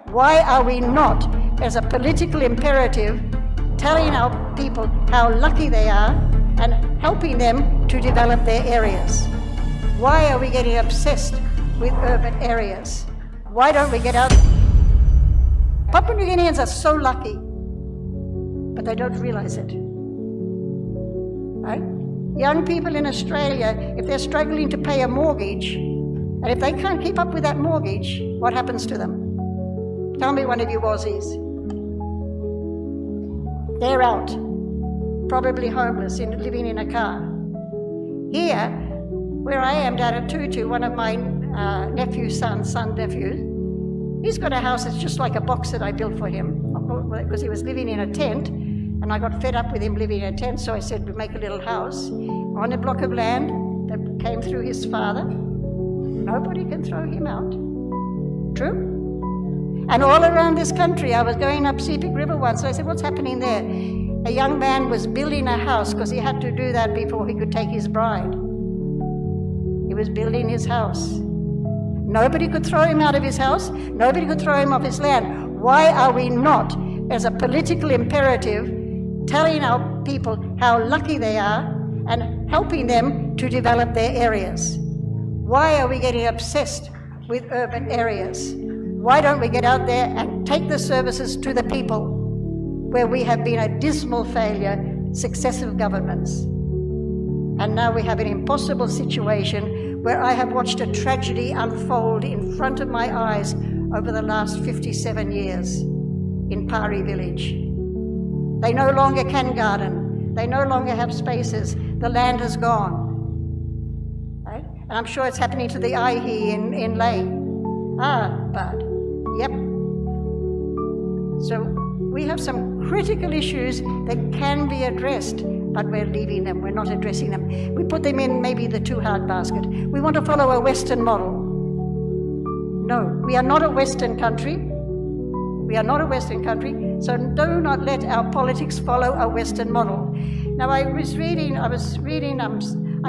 Why are we not, as a political imperative, telling our people how lucky they are and helping them to develop their areas? Why are we getting obsessed with urban areas? Why don't we get out? Papua New Guineans are so lucky, but they don't realize it. Right? Young people in Australia, if they're struggling to pay a mortgage, and if they can't keep up with that mortgage, what happens to them? Tell me one of you Aussies. They're out, probably homeless, living in a car. Here, where I am down at Tutu, one of my nephews, he's got a house that's just like a box that I built for him, because he was living in a tent, and I got fed up with him living in a tent, so I said we'd make a little house on a block of land that came through his father. Nobody can throw him out. True? And all around this country, I was going up Sepik River once, so I said, what's happening there? A young man was building a house because he had to do that before he could take his bride. He was building his house. Nobody could throw him out of his house. Nobody could throw him off his land. Why are we not, as a political imperative, telling our people how lucky they are and helping them to develop their areas? Why are we getting obsessed with urban areas? Why don't we get out there and take the services to the people, where we have been a dismal failure, successive governments? And now we have an impossible situation where I have watched a tragedy unfold in front of my eyes over the last 57 years in Pari village. They no longer can garden. They no longer have spaces. The land has gone. Right? And I'm sure it's happening to the Aihi in Ley. Bad. Yep. So we have some critical issues that can be addressed, but we're leaving them, we're not addressing them. We put them in maybe the too hard basket. We want to follow a Western model. No, we are not a Western country. We are not a Western country, so do not let our politics follow a Western model. Now I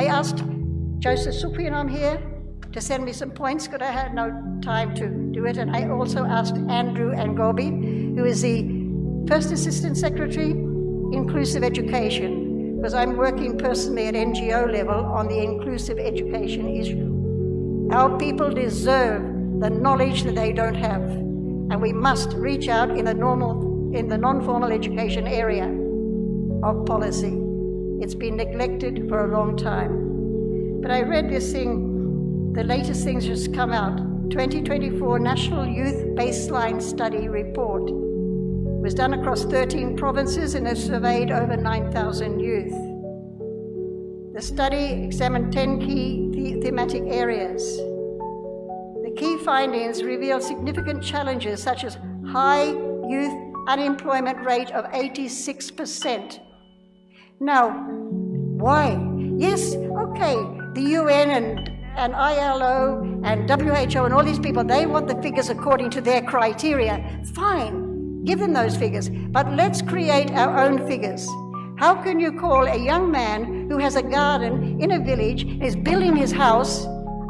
asked Joseph Supianam here to send me some points, because I had no time to do it, and I also asked Andrew Angobi, who is the First Assistant Secretary, Inclusive Education, because I'm working personally at NGO level on the inclusive education issue. Our people deserve the knowledge that they don't have, and we must reach out in the non-formal education area of policy. It's been neglected for a long time. But I read this thing, the latest things just come out, 2024 National Youth Baseline Study Report. It was done across 13 provinces and has surveyed over 9,000 youth. The study examined 10 key thematic areas. The key findings reveal significant challenges such as high youth unemployment rate of 86%. Now, why? Yes, okay, the UN and ILO and WHO and all these people, they want the figures according to their criteria. Fine, give them those figures, but let's create our own figures. How can you call a young man who has a garden in a village, is building his house,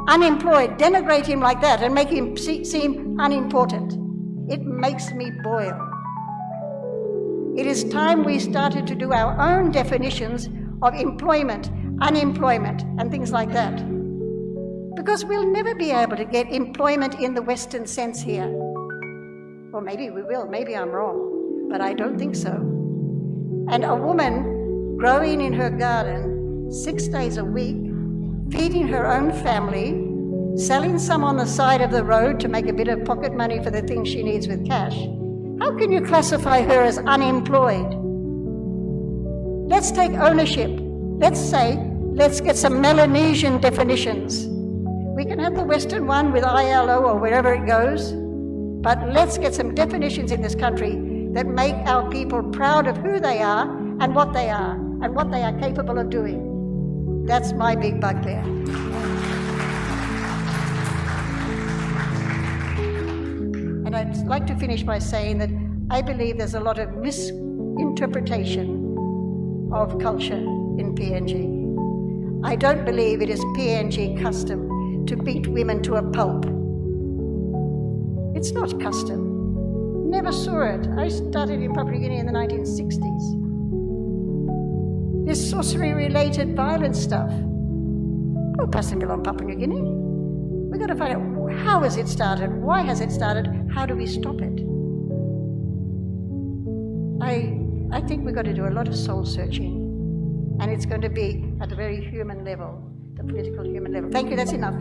unemployed, denigrate him like that and make him seem unimportant? It makes me boil. It is time we started to do our own definitions of employment, unemployment, and things like that. Because we'll never be able to get employment in the Western sense here. Or maybe we will, maybe I'm wrong, but I don't think so. And a woman growing in her garden 6 days a week, feeding her own family, selling some on the side of the road to make a bit of pocket money for the things she needs with cash, how can you classify her as unemployed? Let's take ownership. Let's get some Melanesian definitions. We can have the Western one with ILO or wherever it goes, but let's get some definitions in this country that make our people proud of who they are and what they are capable of doing. That's my big bugbear. And I'd like to finish by saying that I believe there's a lot of misinterpretation of culture in PNG. I don't believe it is PNG custom to beat women to a pulp. It's not custom. Never saw it. I started in Papua New Guinea in the 1960s. This sorcery-related violence stuff. Oh, passing belong Papua New Guinea. We've got to find out, how has it started? Why has it started? How do we stop it? I think we've got to do a lot of soul searching, and it's going to be at a very human level, the political human level. Thank you, that's enough.